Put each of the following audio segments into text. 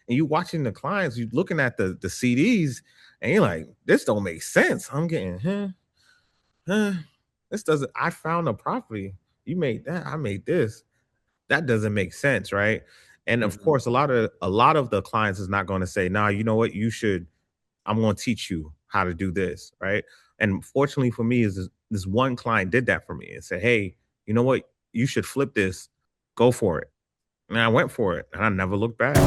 And you watching the clients, you looking at the CDs, and you're like, this don't make sense. I'm getting, huh, this doesn't. I found a property. You made that. I made this. That doesn't make sense, right? And of Mhm. course, a lot of the clients is not going to say, "Nah, you know what? You should. I'm going to teach you how to do this," right? And fortunately for me, is this one client did that for me and said, "Hey, you know what? You should flip this. Go for it." And I went for it, and I never looked back.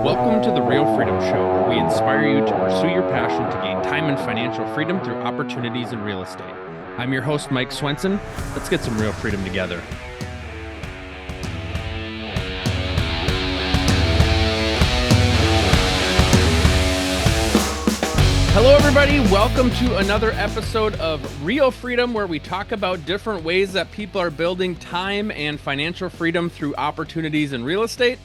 Welcome to the Real Freedom Show, where we inspire you to pursue your passion to gain time and financial freedom through opportunities in real estate. I'm your host, Mike Swenson. Let's get some real freedom together. Hello, everybody. Welcome to another episode of Real Freedom, where we talk about different ways that people are building time and financial freedom through opportunities in real estate.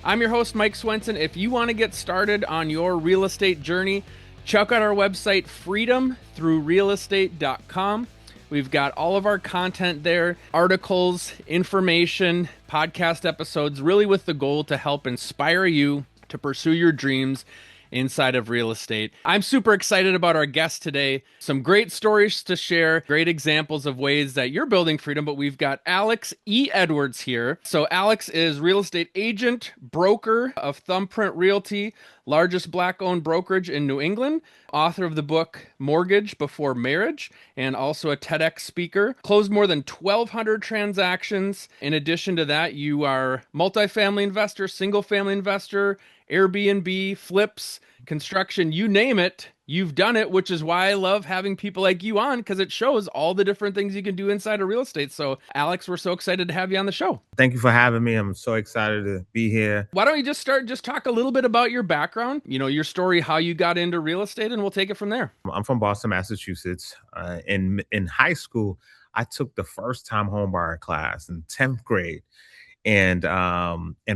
I'm your host, Mike Swenson. If you want to get started on your real estate journey, check out our website, freedomthroughrealestate.com. We've got all of our content there, articles, information, podcast episodes, really with the goal to help inspire you to pursue your dreams inside of real estate. I'm super excited about our guest today. Some great stories to share, great examples of ways that you're building freedom, but we've got Alex E. Edwards here. So Alex is real estate agent, broker of Thumbprint Realty, largest black-owned brokerage in New England, author of the book Mortgage Before Marriage, and also a TEDx speaker. Closed more than 1,200 transactions. In addition to that, you are multifamily investor, single-family investor, Airbnb, flips, construction, you name it, you've done it, which is why I love having people like you on, because it shows all the different things you can do inside of real estate. So, Alex, we're so excited to have you on the show. Thank you for having me. I'm so excited to be here. Why don't you just talk a little bit about your background, your story, how you got into real estate, and we'll take it from there. I'm from Boston, Massachusetts. In high school, I took the first time homebuyer class in 10th grade. And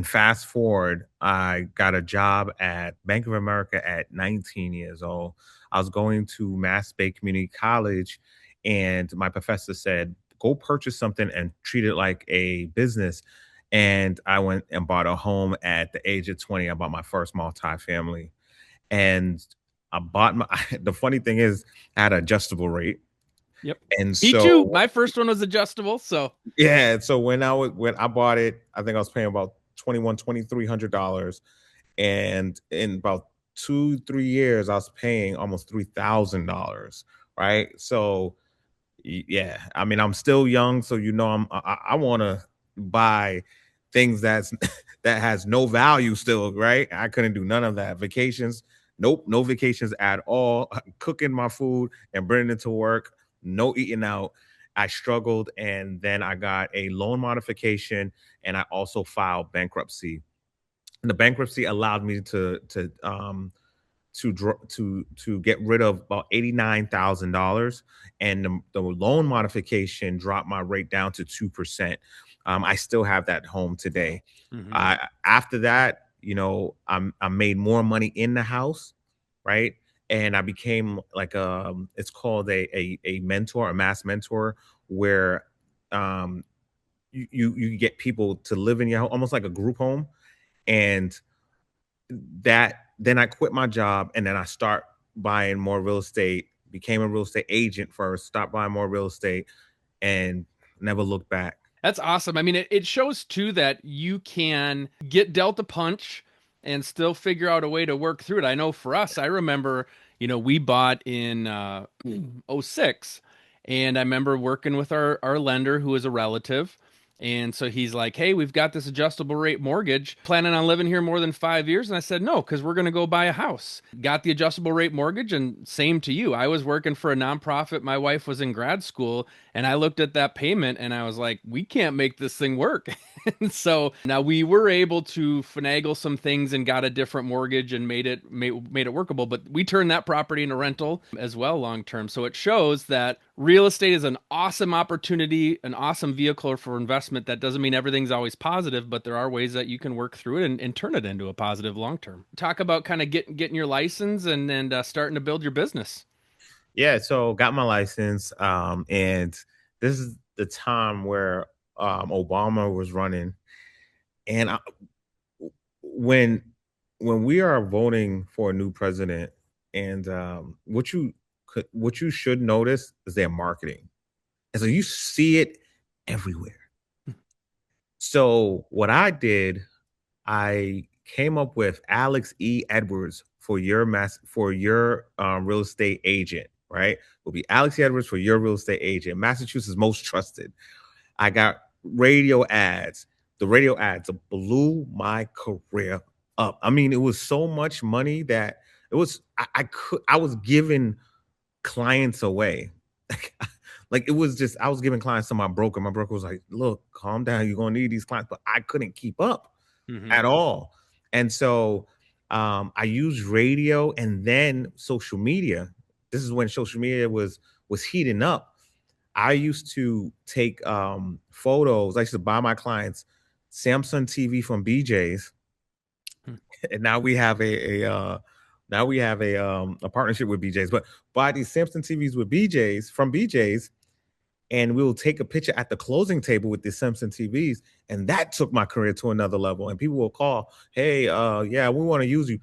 fast forward, I got a job at Bank of America at 19 years old. I was going to Mass Bay Community College, and my professor said, "Go purchase something and treat it like a business." And I went and bought a home at the age of 20. I bought my first multifamily, and I bought my. The funny thing is, I had an adjustable rate, Yep. and Me too. so My first one was adjustable. So, yeah, so when I bought it, I think I was paying about $2,300, and in about 2-3 years, I was paying almost $3,000, right? So yeah, I mean, I'm still young, so I want to buy things that has no value still, right? I couldn't do none of that. Vacations, nope, no vacations at all. Cooking my food and bringing it to work, no eating out. I struggled, and then I got a loan modification, and I also filed bankruptcy. And the bankruptcy allowed me to get rid of about $89,000, and the loan modification dropped my rate down to 2%. I still have that home today. mhm. After that, I made more money in the house, right? And I became like it's called a mentor, a mass mentor, where um, you get people to live in your home, almost like a group home, and that then I quit my job, and then I start buying more real estate, became a real estate agent first, stopped buying more real estate, and never looked back. That's awesome. I mean, it shows too that you can get dealt a punch and still figure out a way to work through it. I know for us, I remember, we bought in '06, and I remember working with our lender who is a relative. And so he's like, "Hey, we've got this adjustable rate mortgage. Planning on living here more than 5 years?" And I said, "No, because we're going to go buy a house." Got the adjustable rate mortgage, and same to you. I was working for a nonprofit. My wife was in grad school, and I looked at that payment and I was like, "We can't make this thing work." And so now we were able to finagle some things and got a different mortgage and made it workable. But we turned that property into rental as well long term. So it shows that real estate is an awesome opportunity, an awesome vehicle for investment. That doesn't mean everything's always positive, but there are ways that you can work through it and turn it into a positive long term. Talk about kind of getting your license and starting to build your business. Yeah, so got my license, and this is the time where Obama was running, and when we are voting for a new president, and what you should notice is their marketing, and so you see it everywhere. So what I did, I came up with Alex E. Edwards for your real estate agent, right? Will be Alex E. Edwards for your real estate agent, Massachusetts most trusted. I got radio ads. The radio ads blew my career up. I mean, it was so much money that I was giving clients away. Like it was just I was giving clients to my broker. My broker was like, "Look, calm down. You're gonna need these clients," but I couldn't keep up Hmm. at all. And so I used radio and then social media. This is when social media was heating up. I used to take photos. I used to buy my clients Samsung TV from BJ's, and now we have a partnership with BJ's. But buy these Samsung TVs with BJ's from BJ's, and we'll take a picture at the closing table with the Simpson TVs, and that took my career to another level. And people will call, "Hey, yeah, we want to use you.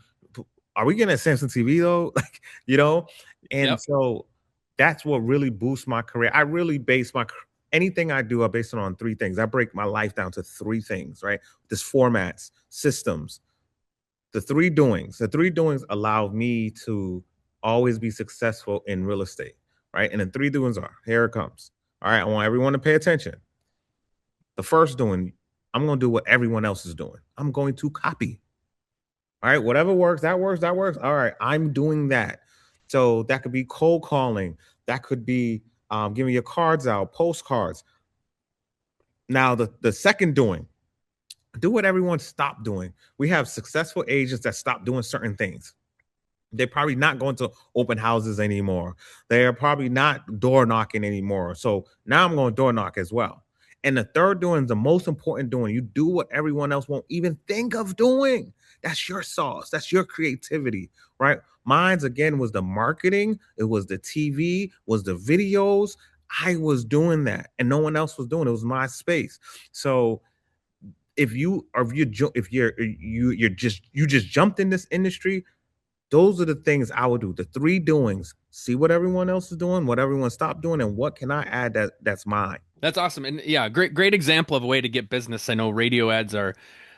Are we getting a Samson TV though?" Like, you know, and Yep. so that's what really boosts my career. I really base anything I do, I base it on three things. I break my life down to three things, right? This formats, systems, the three doings. The three doings allow me to always be successful in real estate, right? And the three doings are here it comes. All right, I want everyone to pay attention. The first doing, I'm going to do what everyone else is doing. I'm going to copy. All right, whatever works, that works, that works. All right, I'm doing that. So that could be cold calling. That could be giving your cards out, postcards. Now, the second doing, do what everyone stopped doing. We have successful agents that stop doing certain things. They're probably not going to open houses anymore. They're probably not door knocking anymore. So now I'm going to door knock as well. And the third doing is the most important doing. You do what everyone else won't even think of doing. That's your sauce. That's your creativity, right? Mine's again was the marketing. It was the TV, was the videos. I was doing that, and no one else was doing it. It was my space. So if you just jumped in this industry, those are the things I would do. The three doings: see what everyone else is doing, what everyone stopped doing, and what can I add that's mine. That's awesome. And yeah, great example of a way to get business. I know radio ads are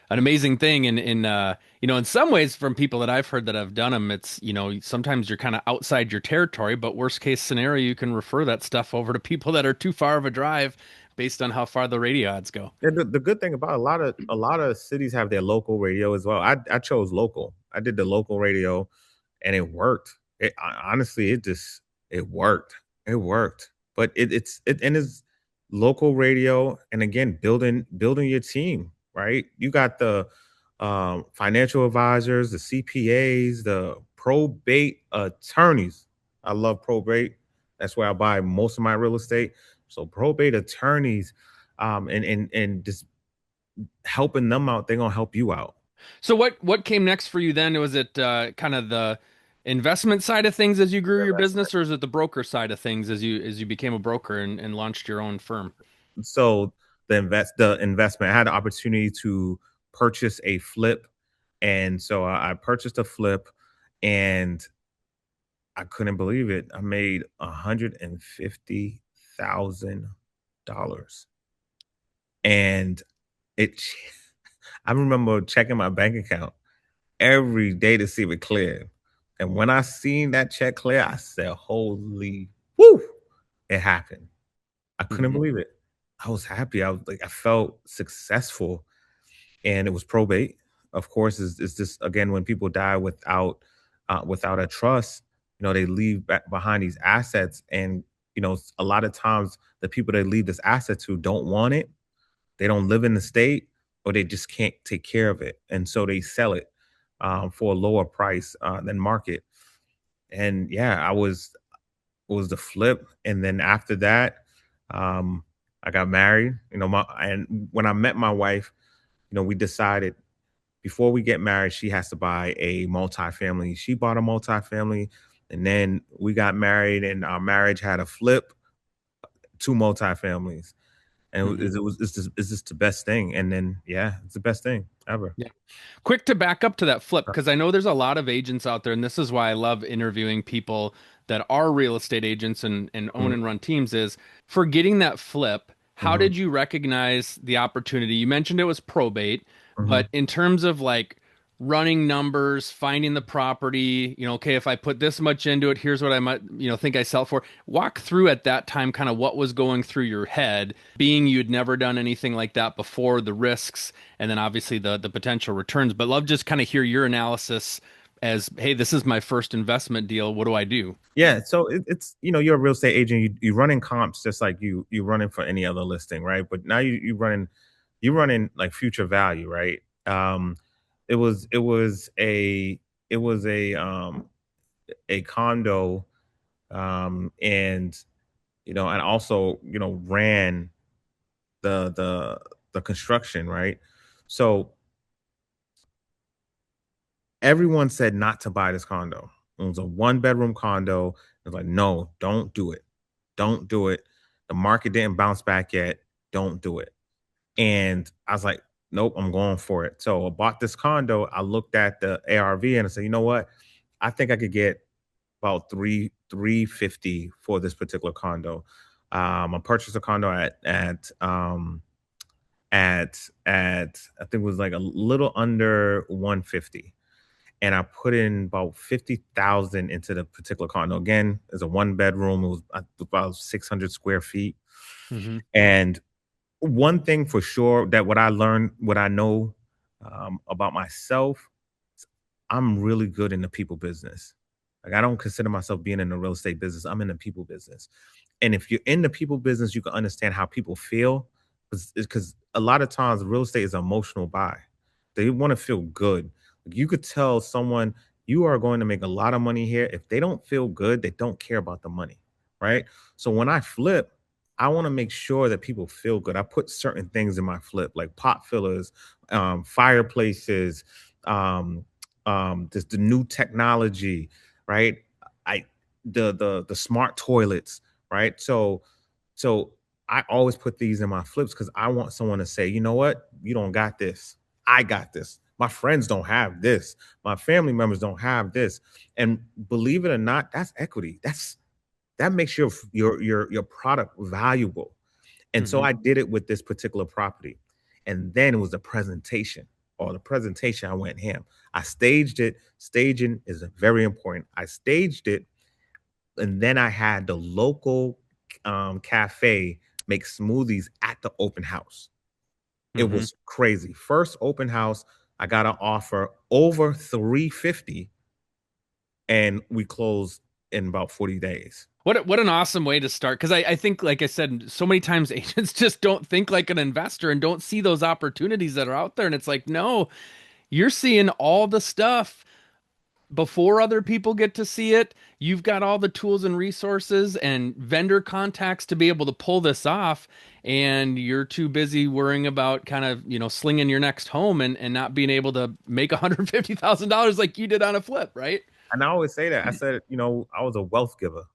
an amazing thing. And in some ways from people that I've heard that have done them, it's, sometimes you're kind of outside your territory, but worst case scenario, you can refer that stuff over to people that are too far of a drive based on how far the radio ads go. And the good thing about a lot of cities have their local radio as well. I chose local. I did the local radio, and it worked. Honestly, it worked. It worked. But it's local radio, and again, building your team, right? You got the financial advisors, the CPAs, the probate attorneys. I love probate. That's where I buy most of my real estate. So probate attorneys, and just helping them out, they're gonna help you out. So what came next for you then? Was it kind of the investment side of things as you grew your business, or is it the broker side of things as you became a broker and launched your own firm? So the investment, I had the opportunity to purchase a flip, and so I purchased a flip, and I couldn't believe it. I made $150,000, and it. I remember checking my bank account every day to see if it cleared, and when I seen that check clear, I said, "Holy woo!" It happened. I couldn't Hmm. believe it. I was happy. I felt successful, and it was probate. Of course, is this again when people die without a trust, they leave back behind these assets, and a lot of times the people they leave this asset to don't want it. They don't live in the state, or they just can't take care of it, and so they sell it for a lower price than market. And yeah, was the flip. And then after that, um, I got married. And when I met my wife, we decided before we get married, she has to buy a multifamily. She bought a multifamily, and then we got married, and our marriage had a flip, two multifamilies. And Mhm. is this the best thing? And then, yeah, it's the best thing ever. Yeah. Quick to back up to that flip, because I know there's a lot of agents out there, and this is why I love interviewing people that are real estate agents and own Mhm, and run teams, is for getting that flip, how mhm, did you recognize the opportunity? You mentioned it was probate, but mhm. in terms of like running numbers, finding the property, okay, if I put this much into it, here's what I might, think I sell it for. Walk through at that time kind of what was going through your head, being you'd never done anything like that before, the risks, and then obviously the potential returns. But love just kind of hear your analysis as, hey, this is my first investment deal. What do I do? Yeah, so it's you're a real estate agent. You running comps just like you running for any other listing, right? But now you running like future value, right? It was it was a it was a condo, and and also ran the construction, right? So everyone said not to buy this condo. It was a one-bedroom condo. It was like, no, don't do it. Don't do it. The market didn't bounce back yet. Don't do it. And I was like, nope, I'm going for it. So I bought this condo. I looked at the ARV and I said, you know what? I think I could get about 350 for this particular condo. I purchased a condo at I think it was like a little under 150, and I put in about 50,000 into the particular condo. Again, it's a one bedroom. It was about 600 square feet. Hmm. And one thing for sure that what I learned, what I know about myself, I'm really good in the people business. Like I don't consider myself being in the real estate business. I'm in the people business. And if you're in the people business, you can understand how people feel because a lot of times real estate is an emotional buy. They want to feel good. Like you could tell someone you are going to make a lot of money here. If they don't feel good, they don't care about the money, right? So when I flip, I want to make sure that people feel good. I put certain things in my flip, like pot fillers, fireplaces, um, this the new technology, right? I the smart toilets, right? So I always put these in my flips because I want someone to say, you know what, you don't got this. I got this. My friends don't have this. My family members don't have this. And believe it or not, that's equity. That makes your product valuable. And so Hmm. I did it with this particular property. And then it was the presentation. Or the presentation, I went ham. I staged it. Staging is very important. I staged it, and then I had the local cafe make smoothies at the open house. It Hmm. was crazy. First open house, I got an offer over 350, and we closed in about 40 days. What an awesome way to start. Because I think, like I said, so many times agents just don't think like an investor and don't see those opportunities that are out there. And it's like, no, you're seeing all the stuff before other people get to see it. You've got all the tools and resources and vendor contacts to be able to pull this off. And you're too busy worrying about kind of, slinging your next home and not being able to make $150,000 like you did on a flip, right? And I always say that. I said, I was a wealth giver.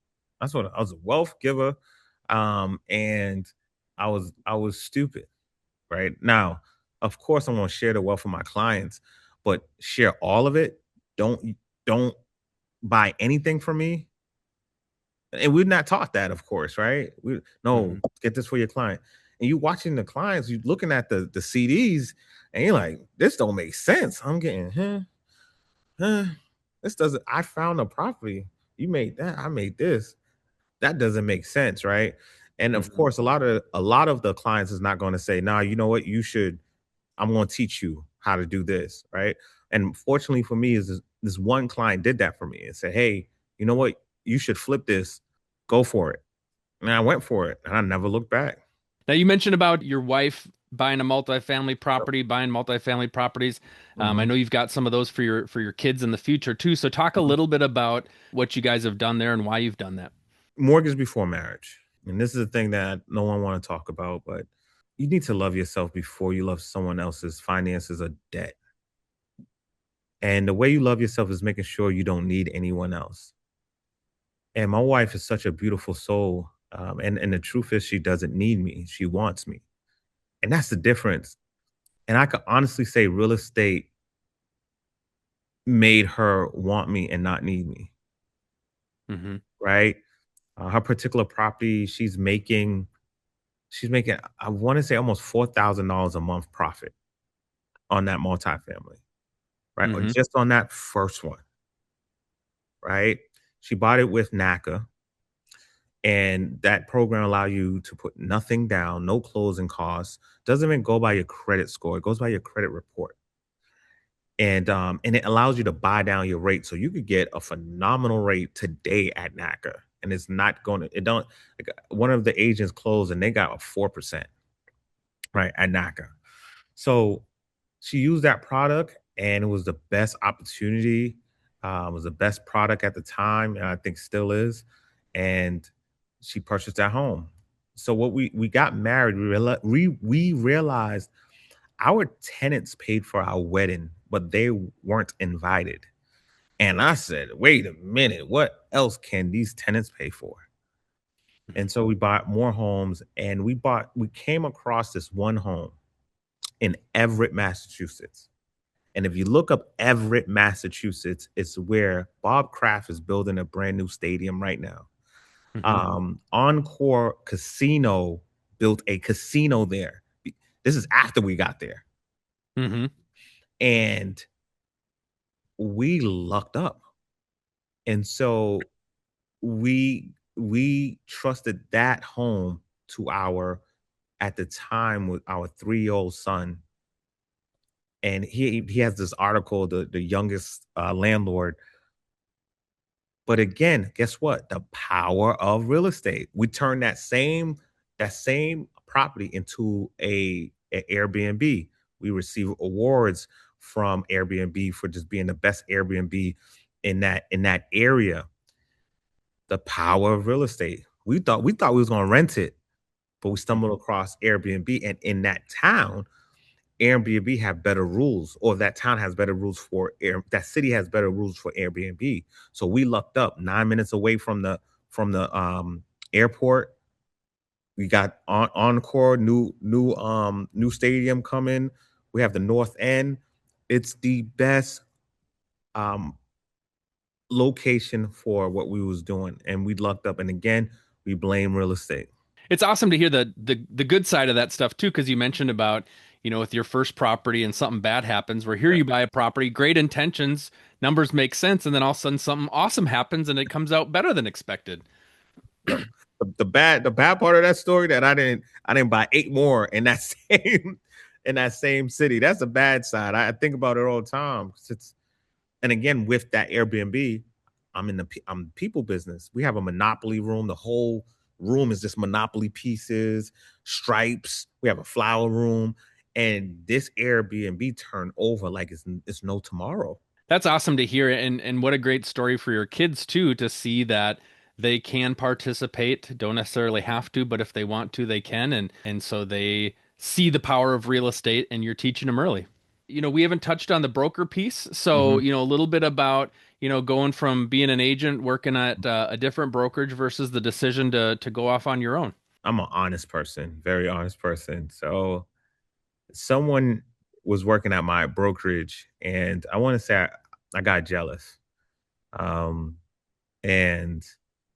That's what I was, a wealth giver. And I was stupid. Right now, of course, I'm going to share the wealth with my clients, but share all of it. Don't buy anything from me. And we're not taught that, of course, right? No, Hmm. get this for your client. And you watching the clients, you looking at the CDs, and you're like, this don't make sense. I'm getting, huh, this doesn't. I found a property. You made that. I made this. That doesn't make sense, right? And of Hmm. course, a lot of the clients is not going to say, nah, you know what, you should. I'm going to teach you how to do this, right? And fortunately for me, is this one client did that for me and said, hey, you know what, you should flip this, go for it. And I went for it, and I never looked back. Now you mentioned about your wife buying a multifamily property, buying multifamily properties. I Mhm. know you've got some of those for your kids in the future too. So talk a little bit about what you guys have done there and why you've done that. Mortgage before marriage, and this is a thing that no one want to talk about, but you need to love yourself before you love someone else's finances or debt. And the way you love yourself is making sure you don't need anyone else. And my wife is such a beautiful soul. And the truth is, she doesn't need me. She wants me. And that's the difference. And I could honestly say real estate made her want me and not need me, Mhm. right? Her particular property, she's making, I want to say almost $4,000 a month profit on that multifamily, right? Or Mhm. just on that first one, right? She bought it with NACA, and that program allow you to put nothing down, no closing costs. Doesn't even go by your credit score; it goes by your credit report, and it allows you to buy down your rate, so you could get a phenomenal rate today at NACA, and it's not going to. It don't. Like, one of the agents closed, and they got a 4%, right, at NACA. So she used that product, and it was the best opportunity. It was the best product at the time, and I think still is. And she purchased that home. So what we got married, we realized our tenants paid for our wedding, but they weren't invited. And I said, wait a minute, what else can these tenants pay for? And so we bought more homes, and we came across this one home in Everett, Massachusetts. And if you look up Everett, Massachusetts, it's where Bob Kraft is building a brand new stadium right now. Mhm. Encore Casino built a casino there. This is after we got there. Mhm. And we lucked up. And so we trusted that home to our, at the time, with our 3-year-old son. And he has this article, the youngest landlord. But again, guess what? The power of real estate. We turned that same property into a Airbnb. We receive awards from Airbnb for just being the best Airbnb in that area. The power of real estate. We thought we was gonna rent it, but we stumbled Mhm. across Airbnb, and in that town, Airbnb have better rules, or that town has better rules for that city has better rules for Airbnb. So we lucked up 9 minutes away from the airport. We got Encore, new stadium coming. We have the North End. It's the best um location for what we was doing, and we lucked up. And again, we blame real estate. It's awesome to hear the good side of that stuff too, because you mentioned about, with your first property and something bad happens, where here Yeah. you buy a property, great intentions, numbers make sense, and then all of a sudden something awesome happens and it comes out better than expected. Yep. The bad part of that story, that I didn't buy 8 more in that same city. That's the bad side. I think about it all the time. And again, with that Airbnb, I'm people business. We have a monopoly room. The whole room is just monopoly pieces, stripes. We have a flower room, and this Airbnb turned over like it's no tomorrow. That's awesome to hear, and what a great story for your kids too, to see that they can participate, don't necessarily have to, but if they want to, they can, and so they see the power of real estate, and you're teaching them early. We haven't touched on the broker piece, so Mhm. a little bit about going from being an agent, working at a different brokerage versus the decision to go off on your own. I'm an honest person, very honest person. So someone was working at my brokerage, and I want to say I got jealous. Um, and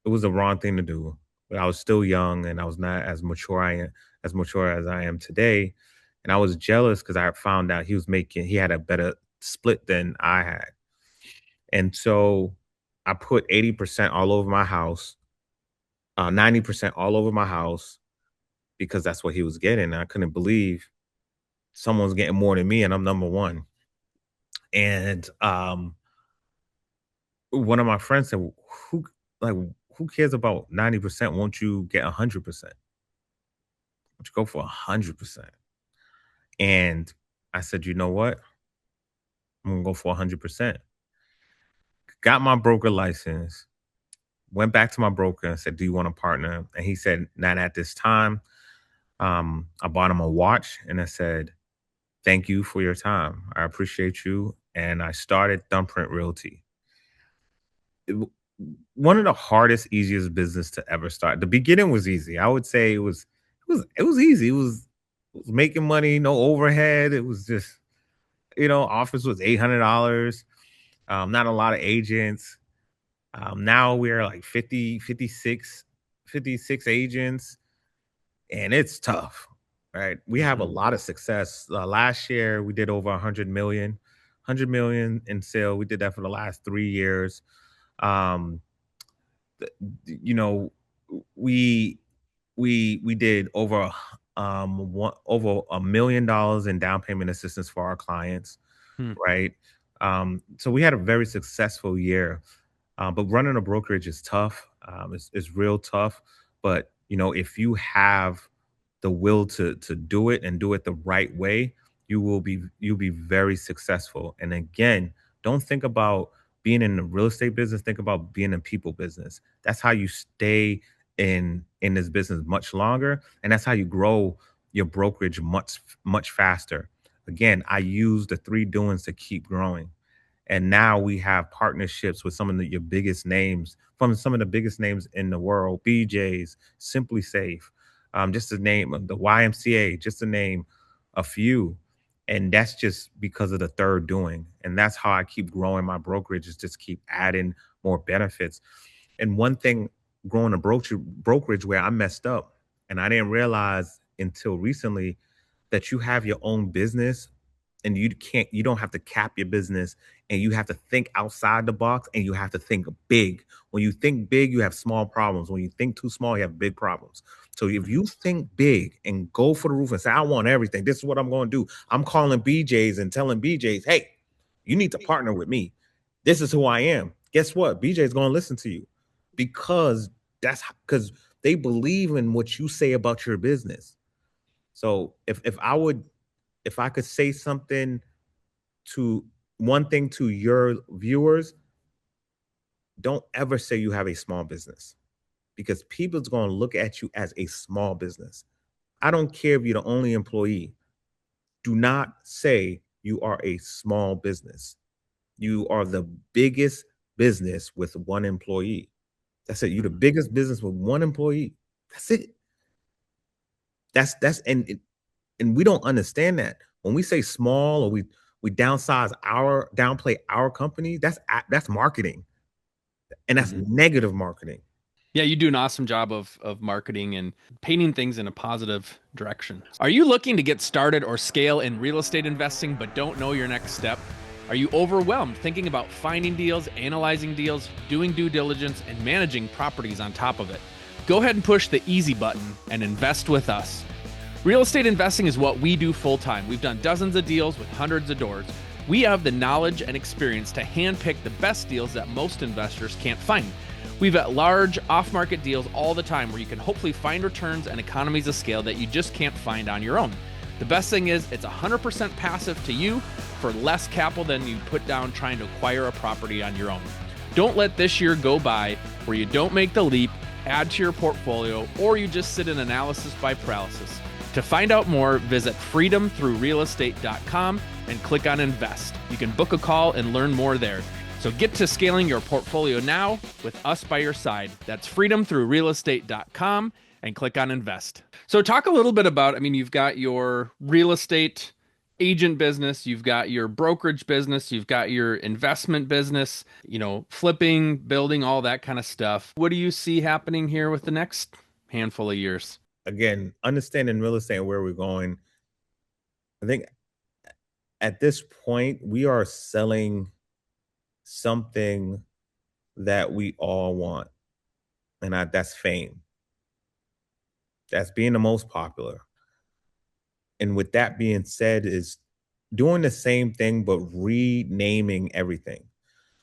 it was the wrong thing to do. But I was still young, and I was not as mature as I am today. And I was jealous because I found out he had a better split than I had. And so I put 80% all over my house, 90% all over my house, because that's what he was getting. And I couldn't believe someone's getting more than me, and I'm number one. And one of my friends said, "Who like who cares about 90%? Won't you get 100%? Won't you go for 100%?" And I said, "You know what? I'm gonna go for 100%." Got my broker license. Went back to my broker and said, "Do you want a partner?" And he said, "Not at this time." I bought him a watch, and I said, "Thank you for your time. I appreciate you." And I started Thumbprint Realty. One of the hardest, easiest business to ever start. The beginning was easy. I would say it was easy. It was was making money, no overhead. It was just, office was $800. Not a lot of agents. Now we're like 50, 56, 56 agents, and it's tough, right? We have a Mhm. lot of success. Last year, we did over 100 million in sale. We did that for the last 3 years. Um, you know, we we did over $1 million in down payment assistance for our clients, Hmm. right? So we had a very successful year. But running a brokerage is tough. It's real tough. But if you have the will to do it and do it the right way, you'll be very successful. And again, don't think about being in the real estate business. Think about being in people business. That's how you stay in this business much longer, and that's how you grow your brokerage much faster. Again, I use the three doings to keep growing. And now we have partnerships with some of your biggest names, from some of the biggest names in the world: BJ's, Simply Safe, just to name the YMCA, just to name a few. And that's just because of the third doing. And that's how I keep growing my brokerage, is just keep adding more benefits. And one thing, growing a brokerage where I messed up, and I didn't realize until recently, that you have your own business, and you don't have to cap your business, and you have to think outside the box, and you have to think big. When you think big, you have small problems. When you think too small, you have big problems. So if Mhm. you think big and go for the roof and say, I want everything, this is what I'm going to do. I'm calling BJ's and telling BJ's, hey, you need to partner with me. This is who I am. Guess what? BJ's going to listen to you, because because they believe in what you say about your business. So if I could say something, to one thing to your viewers: don't ever say you have a small business, because people's going to look at you as a small business. I don't care if you're the only employee. Do not say you are a small business. You are the biggest business with one employee. That's it. You're the Mhm. biggest business with one employee. That's it. That's and we don't understand that. When we say small, or we downplay our company, that's marketing, and that's Mhm. negative marketing. Yeah, you do an awesome job of marketing and painting things in a positive direction. Are you looking to get started or scale in real estate investing but don't know your next step? Are you overwhelmed thinking about finding deals, analyzing deals, doing due diligence, and managing properties on top of it? Go ahead and push the easy button and invest with us. Real estate investing is what we do full time. We've done dozens of deals with hundreds of doors. We have the knowledge and experience to handpick the best deals that most investors can't find. We've got large off-market deals all the time where you can hopefully find returns and economies of scale that you just can't find on your own. The best thing is it's 100% passive to you for less capital than you put down trying to acquire a property on your own. Don't let this year go by where you don't make the leap, add to your portfolio, or you just sit in analysis by paralysis. To find out more, visit freedomthroughrealestate.com and click on invest. You can book a call and learn more there. So get to scaling your portfolio now with us by your side. That's freedomthroughrealestate.com and click on invest. So talk a little bit about, I mean, you've got your real estate agent business, you've got your brokerage business, you've got your investment business, flipping, building, all that kind of stuff. What do you see happening here with the next handful of years? Again, understanding real estate and where we're going. I think at this point we are selling something that we all want, and that's fame. That's being the most popular. And with that being said, is doing the same thing but renaming everything.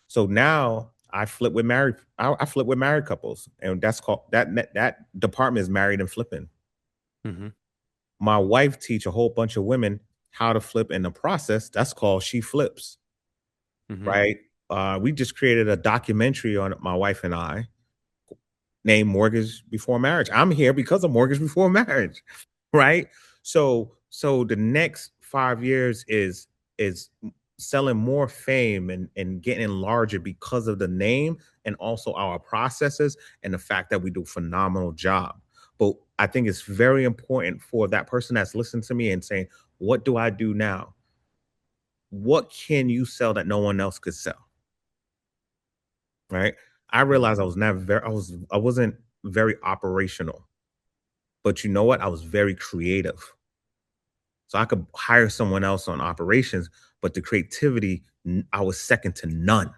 So now I flip with married couples, and that's called that department is married and flipping. Hmm. My wife teach a whole bunch of women how to flip in the process. That's called She Flips, Hmm. right? We just created a documentary on it, my wife and I, named Mortgage Before Marriage. I'm here because of Mortgage Before Marriage, right? So the next 5 years is selling more fame and getting larger because of the name, and also our processes, and the fact that we do a phenomenal job. But I think it's very important for that person that's listening to me and saying, what do I do now? What can you sell that no one else could sell? Right. I realized I was never very, I wasn't very operational, but you know what? I was very creative. So I could hire someone else on operations, but the creativity, I was second to none.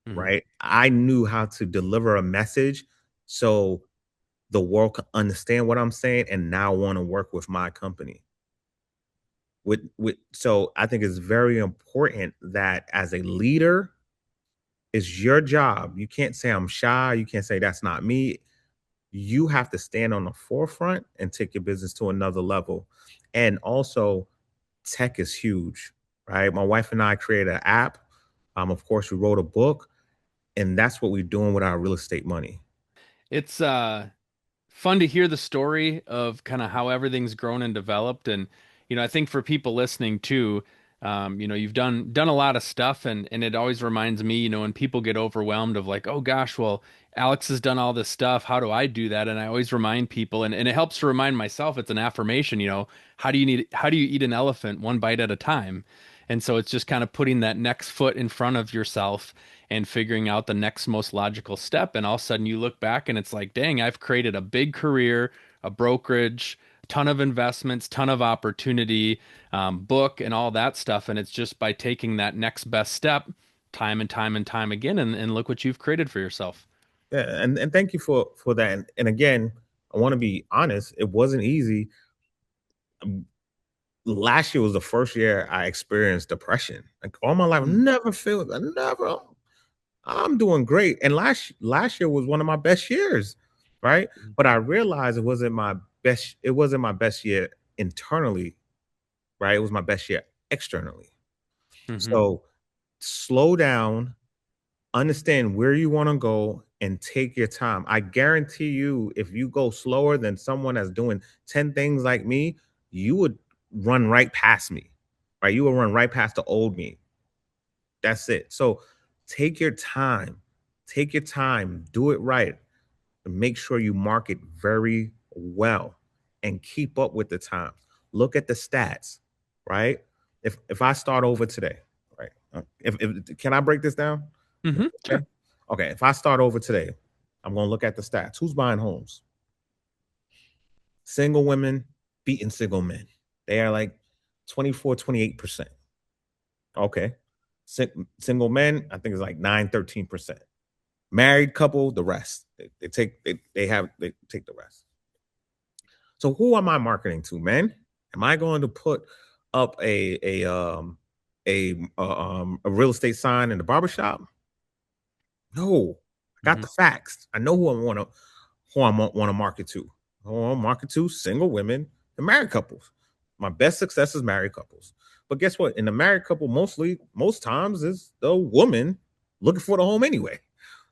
Mhm. Right. I knew how to deliver a message so the world can understand what I'm saying and now want to work with my company. So I think it's very important that as a leader, it's your job. You can't say I'm shy. You can't say that's not me. You have to stand on the forefront and take your business to another level. And also, tech is huge, right? My wife and I created an app. Of course, we wrote a book, and that's what we're doing with our real estate money. It's fun to hear the story of kind of how everything's grown and developed. And, I think for people listening too, you've done a lot of stuff, and it always reminds me, when people get overwhelmed of like, oh gosh, well, Alex has done all this stuff. How do I do that? And I always remind people, and it helps to remind myself, it's an affirmation, how do you eat an elephant one bite at a time? And so it's just kind of putting that next foot in front of yourself and figuring out the next most logical step. And all of a sudden you look back and it's like, dang, I've created a big career, a brokerage, ton of investments, ton of opportunity, book, and all that stuff. And it's just by taking that next best step time and time and time again. And look what you've created for yourself. Yeah, and thank you for that. And again, I want to be honest. It wasn't easy. Um, Last year was the first year I experienced depression. Like all my life, I Mm, never felt. I never. I'm doing great. And last year was one of my best years, right? mhm, But I realized it wasn't my best year internally, right? It was my best year externally. mhm, So slow down, understand where you want to go and take your time. I guarantee you, if you go slower than someone that's doing 10 things like me, you would run right past me, right? You will run right past the old me. That's it. So take your time, do it right. Make sure you market very well and keep up with the times. Look at the stats, right? If I start over today, right? If can I break this down? mhm, Okay. sure. Okay. If I start over today, I'm gonna look at the stats. Who's buying homes? Single women beating single men. They are like 24, 28%. Okay. Single men, I think it's like 9, 13%. Married couple, the rest. They take the rest. So who am I marketing to, man? Am I going to put up a real estate sign in the barbershop? No. I got Mhm, the facts. I know who I want to market to. I want to market to single women and married couples. My best success is married couples. But guess what? In the married couple, most times is the woman looking for the home anyway.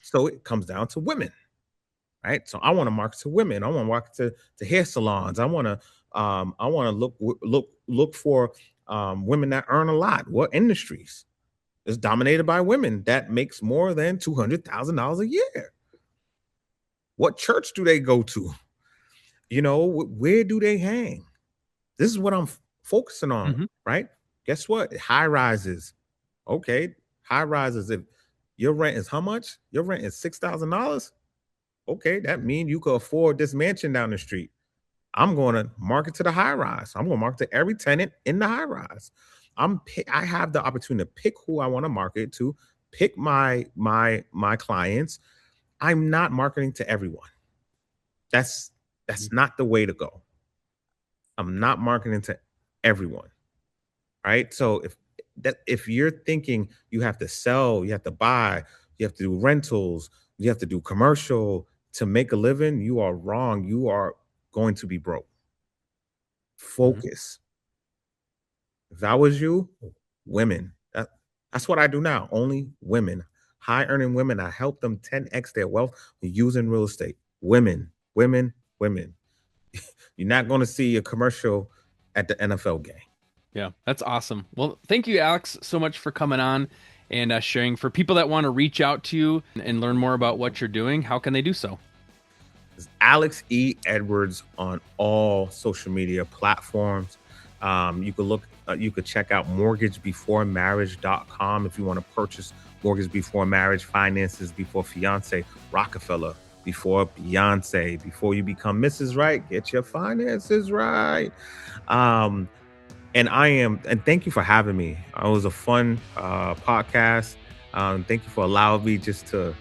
So it comes down to women, right? So I want to market to women. I want to market to hair salons. I want to look for women that earn a lot. What industries is dominated by women that makes more than $200,000 a year? What church do they go to? Where do they hang? This is what I'm focusing on, mhm, right? Guess what? High rises. Okay, high rises. If your rent is how much? Your rent is $6,000. Okay, that means you could afford this mansion down the street. I'm going to market to the high rise. I'm going to market to every tenant in the high rise. I have the opportunity to pick who I want to market to, pick my clients. I'm not marketing to everyone. That's mhm, that's not the way to go. I'm not marketing to everyone, right? So if you're thinking you have to sell, you have to buy, you have to do rentals, you have to do commercial to make a living, you are wrong. You are going to be broke. mhm. Focus. If I was you, women. That's what I do now. Only women, high earning women. I help them 10x their wealth using real estate. Women, women, women. You're not going to see a commercial at the NFL game. Yeah, that's awesome. Well, thank you, Alex, so much for coming on and sharing. For people that want to reach out to you and learn more about what you're doing, how can they do so? It's Alex E. Edwards on all social media platforms. You could check out mortgagebeforemarriage.com if you want to purchase mortgage before marriage, finances before fiance, Rockefeller before Beyonce. Before you become Mrs. Right, get your finances right. Um, and thank you for having me. It was a fun podcast. Thank you for allowing me just to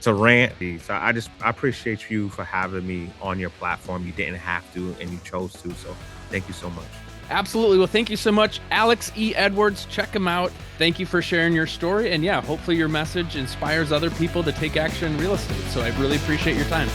rant. So I appreciate you for having me on your platform. You didn't have to, and you chose to. So thank you so much. Absolutely. Well, thank you so much, Alex E. Edwards. Check him out. Thank you for sharing your story. And yeah, hopefully your message inspires other people to take action in real estate. So I really appreciate your time.